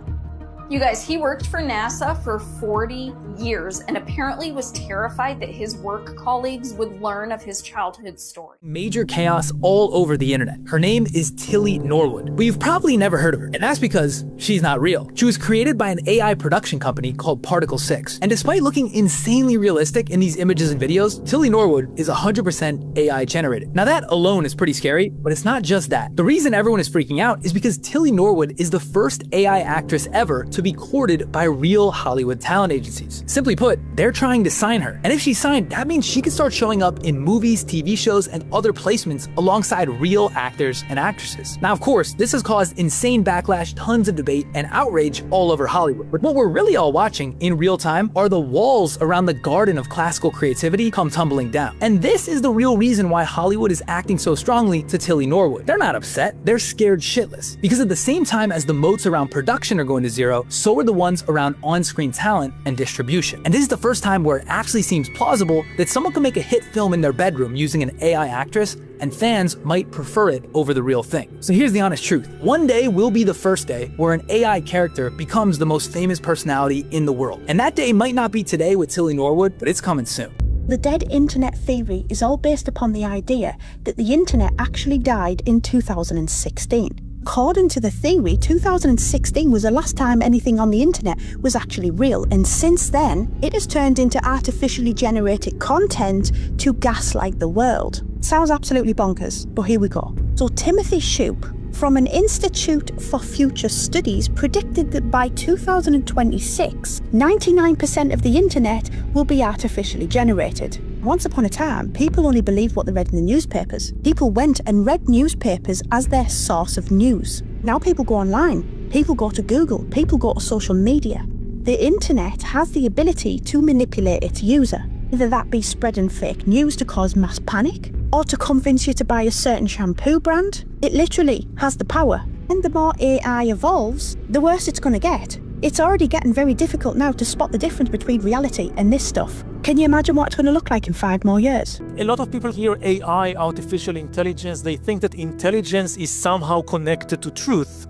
You guys, he worked for NASA for 40 years and apparently was terrified that his work colleagues would learn of his childhood story. Major chaos all over the internet. Her name is Tilly Norwood, but you've probably never heard of her, and that's because she's not real. She was created by an AI production company called Particle 6, and despite looking insanely realistic in these images and videos, Tilly Norwood is 100% AI generated. Now that alone is pretty scary, but it's not just that. The reason everyone is freaking out is because Tilly Norwood is the first AI actress ever to be courted by real Hollywood talent agencies. Simply put, they're trying to sign her. And if she's signed, that means she can start showing up in movies, TV shows, and other placements alongside real actors and actresses. Now, of course, this has caused insane backlash, tons of debate, and outrage all over Hollywood. But what we're really all watching in real time are the walls around the garden of classical creativity come tumbling down. And this is the real reason why Hollywood is acting so strongly to Tilly Norwood. They're not upset, they're scared shitless. Because at the same time as the moats around production are going to zero, so are the ones around on-screen talent and distribution. And this is the first time where it actually seems plausible that someone can make a hit film in their bedroom using an AI actress, and fans might prefer it over the real thing. So here's the honest truth. One day will be the first day where an AI character becomes the most famous personality in the world. And that day might not be today with Tilly Norwood, but it's coming soon. The dead internet theory is all based upon the idea that the internet actually died in 2016. According to the theory, 2016 was the last time anything on the internet was actually real, and since then, it has turned into artificially generated content to gaslight the world. Sounds absolutely bonkers, but here we go. So Timothy Shoup from an Institute for Future Studies predicted that by 2026, 99% of the internet will be artificially generated. Once upon a time, people only believed what they read in the newspapers. People went and read newspapers as their source of news. Now people go online, people go to Google, people go to social media. The internet has the ability to manipulate its user, either that be spreading fake news to cause mass panic, or to convince you to buy a certain shampoo brand. It literally has the power. And the more AI evolves, the worse it's going to get. It's already getting very difficult now to spot the difference between reality and this stuff. Can you imagine what it's going to look like in 5 more years? A lot of people hear AI, artificial intelligence, they think that intelligence is somehow connected to truth.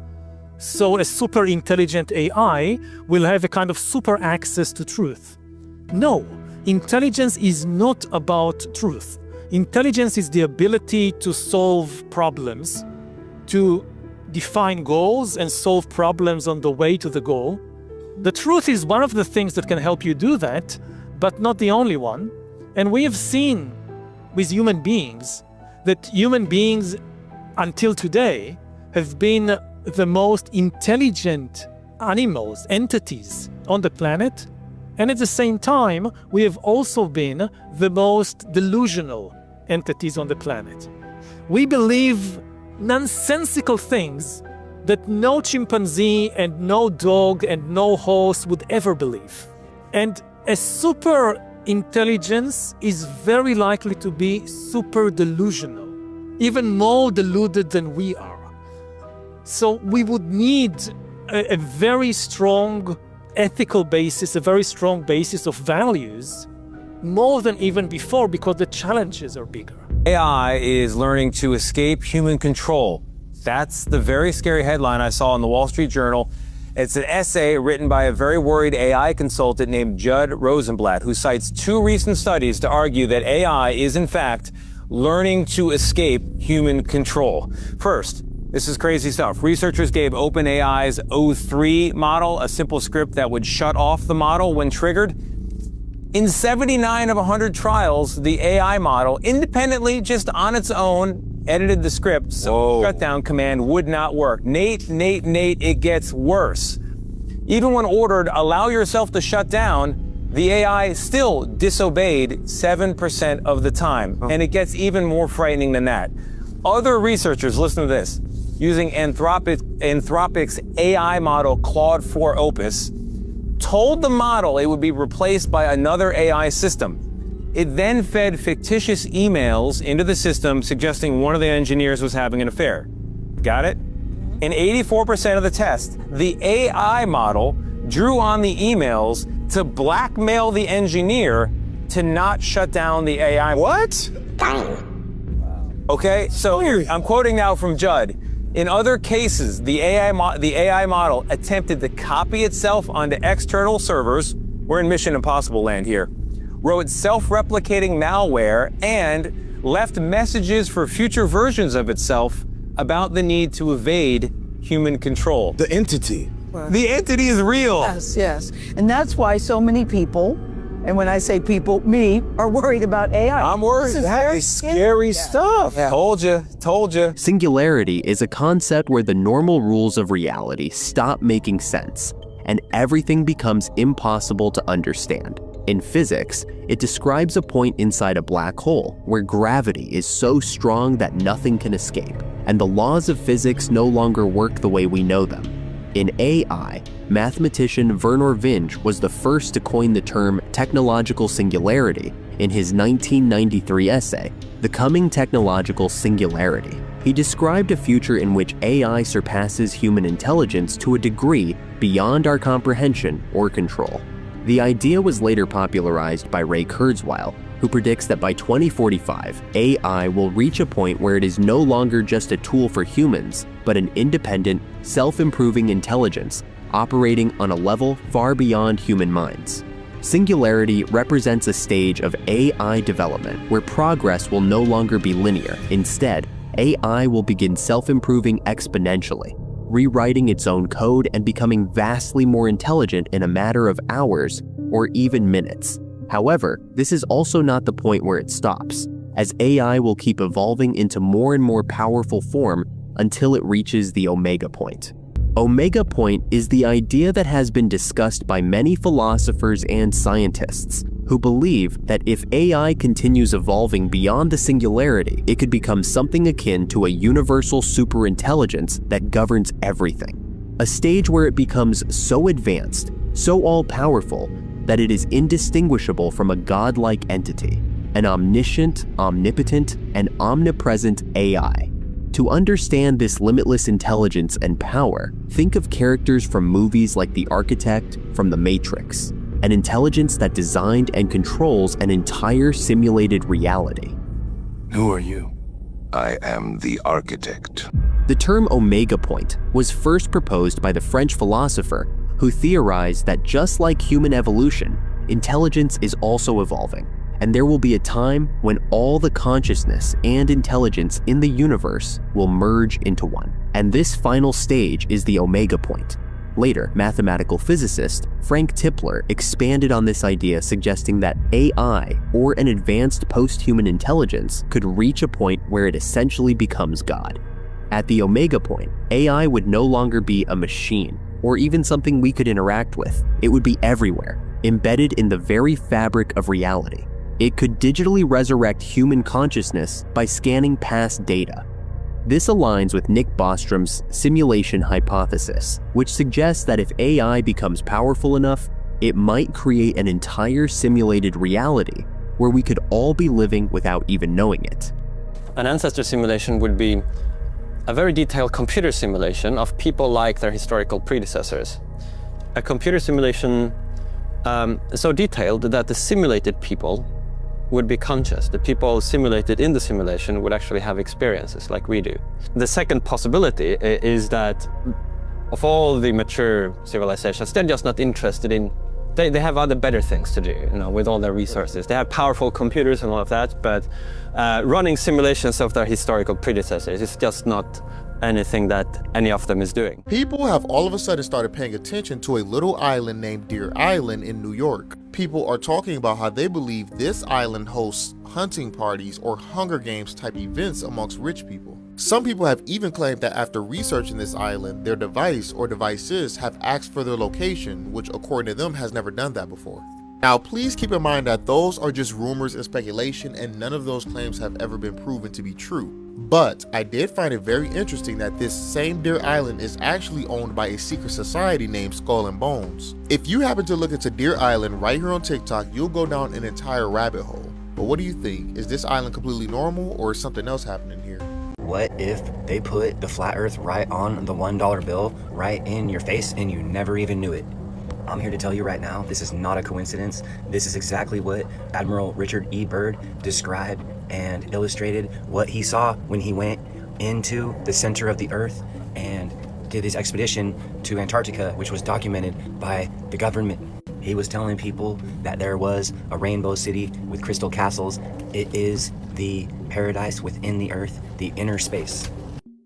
So a super intelligent AI will have a kind of super access to truth. No, intelligence is not about truth. Intelligence is the ability to solve problems, to define goals and solve problems on the way to the goal. The truth is one of the things that can help you do that, but not the only one. And we have seen with human beings that human beings until today have been the most intelligent animals, entities on the planet. And at the same time, we have also been the most delusional entities on the planet. We believe nonsensical things that no chimpanzee and no dog and no horse would ever believe. And a super intelligence is very likely to be super delusional, even more deluded than we are. So we would need a very strong ethical basis, a very strong basis of values, more than even before, because the challenges are bigger. AI is learning to escape human control. That's the very scary headline I saw in the Wall Street Journal. It's an essay written by a very worried AI consultant named Judd Rosenblatt, who cites 2 recent studies to argue that AI is, in fact, learning to escape human control. First, this is crazy stuff. Researchers gave OpenAI's O3 model a simple script that would shut off the model when triggered. In 79 of 100 trials, the AI model independently, just on its own, edited the script, so the shutdown command would not work. Nate, it gets worse. Even when ordered, allow yourself to shut down, the AI still disobeyed 7% of the time. And it gets even more frightening than that. Other researchers, listen to this, using Anthropic's AI model Claude 4 Opus, told the model it would be replaced by another AI system. It then fed fictitious emails into the system suggesting one of the engineers was having an affair. Got it? In 84% of the test, the AI model drew on the emails to blackmail the engineer to not shut down the AI. What? Okay, so I'm quoting now from Judd. In other cases, the AI model attempted to copy itself onto external servers. We're in Mission Impossible land here. Wrote self-replicating malware and left messages for future versions of itself about the need to evade human control. The entity. The entity is real. Yes. And that's why so many people, and when I say people, me, are worried about AI. I'm worried. That is scary stuff. Yeah. Told you. Singularity is a concept where the normal rules of reality stop making sense, and everything becomes impossible to understand. In physics, it describes a point inside a black hole where gravity is so strong that nothing can escape, and the laws of physics no longer work the way we know them. In AI, mathematician Vernor Vinge was the first to coin the term technological singularity in his 1993 essay, The Coming Technological Singularity. He described a future in which AI surpasses human intelligence to a degree beyond our comprehension or control. The idea was later popularized by Ray Kurzweil, who predicts that by 2045, AI will reach a point where it is no longer just a tool for humans, but an independent, self-improving intelligence operating on a level far beyond human minds. Singularity represents a stage of AI development where progress will no longer be linear. Instead, AI will begin self-improving exponentially, rewriting its own code and becoming vastly more intelligent in a matter of hours or even minutes. However, this is also not the point where it stops, as AI will keep evolving into more and more powerful form until it reaches the omega point. Omega point is the idea that has been discussed by many philosophers and scientists who believe that if AI continues evolving beyond the singularity, it could become something akin to a universal superintelligence that governs everything. A stage where it becomes so advanced, so all-powerful, that it is indistinguishable from a godlike entity, an omniscient, omnipotent, and omnipresent AI. To understand this limitless intelligence and power, think of characters from movies like The Architect from The Matrix, an intelligence that designed and controls an entire simulated reality. Who are you? I am the Architect. The term omega point was first proposed by the French philosopher who theorized that just like human evolution, intelligence is also evolving, and there will be a time when all the consciousness and intelligence in the universe will merge into one. And this final stage is the omega point. Later, mathematical physicist Frank Tipler expanded on this idea, suggesting that AI, or an advanced post-human intelligence, could reach a point where it essentially becomes God. At the omega point, AI would no longer be a machine, or even something we could interact with. It would be everywhere, embedded in the very fabric of reality. It could digitally resurrect human consciousness by scanning past data. This aligns with Nick Bostrom's simulation hypothesis, which suggests that if AI becomes powerful enough, it might create an entire simulated reality where we could all be living without even knowing it. An ancestor simulation would be a very detailed computer simulation of people like their historical predecessors. A computer simulation so detailed that the simulated people would be conscious. The people simulated in the simulation would actually have experiences like we do. The second possibility is that of all the mature civilizations, they're just not interested in, they have other better things to do, you know, with all their resources. They have powerful computers and all of that, but running simulations of their historical predecessors is just not anything that any of them is doing. People have all of a sudden started paying attention to a little island named Deer Island in New York. people are talking about how they believe this island hosts hunting parties or Hunger Games type events amongst rich people. Some people have even claimed that after researching this island, their device or devices have asked for their location, which according to them has never done that before. Now, please keep in mind that those are just rumors and speculation, and none of those claims have ever been proven to be true. But I did find it very interesting that this same Deer Island is actually owned by a secret society named Skull and Bones. If you happen to look into Deer Island right here on TikTok, you'll go down an entire rabbit hole. But what do you think? Is this island completely normal, or is something else happening here? What if they put the flat earth right on the $1 bill, right in your face, and you never even knew it? I'm here to tell you right now, this is not a coincidence. This is exactly what Admiral Richard E. Byrd described and illustrated what he saw when he went into the center of the earth and did his expedition to Antarctica, which was documented by the government. He was telling people that there was a rainbow city with crystal castles. It is the paradise within the earth, the inner space.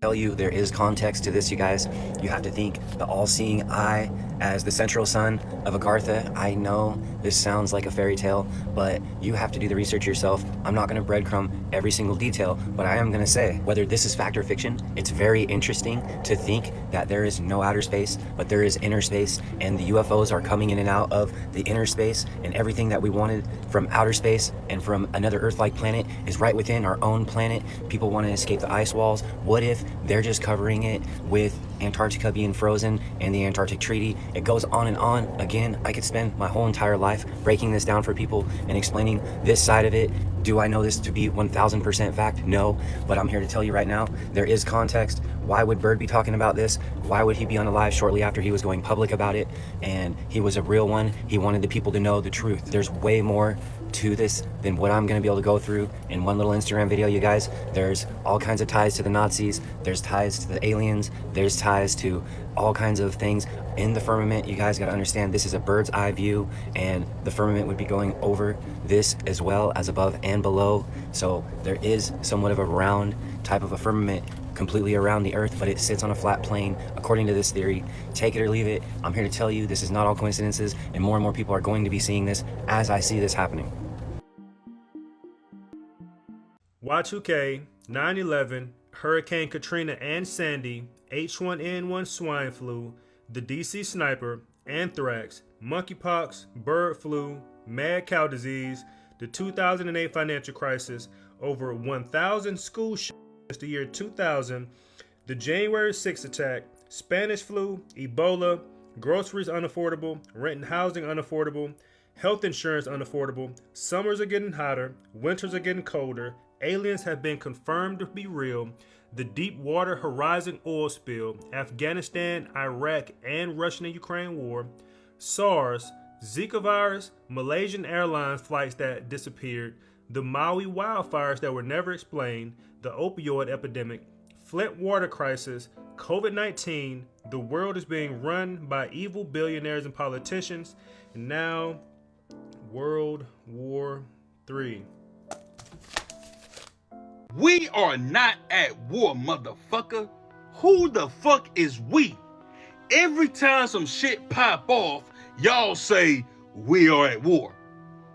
Tell you there is context to this, you guys. You have to think the all-seeing eye as the central sun of Agartha. I know this sounds like a fairy tale, but you have to do the research yourself. I'm not going to breadcrumb every single detail, but I am going to say, whether this is fact or fiction, it's very interesting to think that there is no outer space, but there is inner space, and the UFOs are coming in and out of the inner space, and everything that we wanted from outer space and from another Earth-like planet is right within our own planet. People want to escape the ice walls. What if they're just covering it with Antarctica being frozen and the Antarctic Treaty? It goes on and on. Again, I could spend my whole entire life breaking this down for people and explaining this side of it. Do I know this to be 1000% fact? No, but I'm here to tell you right now, there is context. Why would Byrd be talking about this? Why would he be on the live shortly after he was going public about it? And he was a real one. He wanted the people to know the truth. There's way more to this than what I'm going to be able to go through in one little Instagram video, you guys. There's all kinds of ties to the Nazis. There's ties to the aliens. There's ties to all kinds of things in the firmament. You guys got to understand this is a bird's eye view, and the firmament would be going over this as well as above and below. So there is somewhat of a round type of a firmament completely around the earth, but it sits on a flat plane according to this theory. Take it or leave it. I'm here to tell you this is not all coincidences, and more people are going to be seeing this as I see this happening. Y2K, 9/11, Hurricane Katrina and Sandy, H1N1 swine flu, the DC sniper, anthrax, monkeypox, bird flu, mad cow disease, the 2008 financial crisis, over 1,000 school shootings since the year 2000, the January 6th attack, Spanish flu, Ebola, groceries unaffordable, rent and housing unaffordable, health insurance unaffordable, summers are getting hotter, winters are getting colder, aliens have been confirmed to be real, the Deepwater Horizon oil spill, Afghanistan, Iraq, and Russian and Ukraine war, SARS, Zika virus, Malaysian Airlines flights that disappeared, the Maui wildfires that were never explained, the opioid epidemic, Flint water crisis, COVID-19, the world is being run by evil billionaires and politicians, and now World War III. We are not at war, motherfucker. Who the fuck is we? Every time some shit pop off, y'all say we are at war.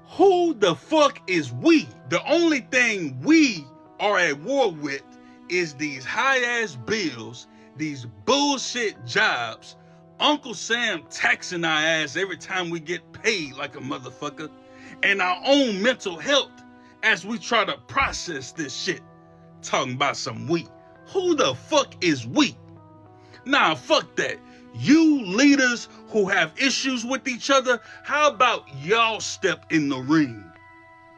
Who the fuck is we? The only thing we are at war with is these high-ass bills, these bullshit jobs, Uncle Sam taxing our ass every time we get paid like a motherfucker, and our own mental health as we try to process this shit. Talking about some we. Who the fuck is we? Nah, fuck that. You leaders who have issues with each other, how about y'all step in the ring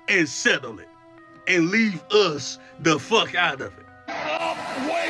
and settle it and leave us the fuck out of it? Wait!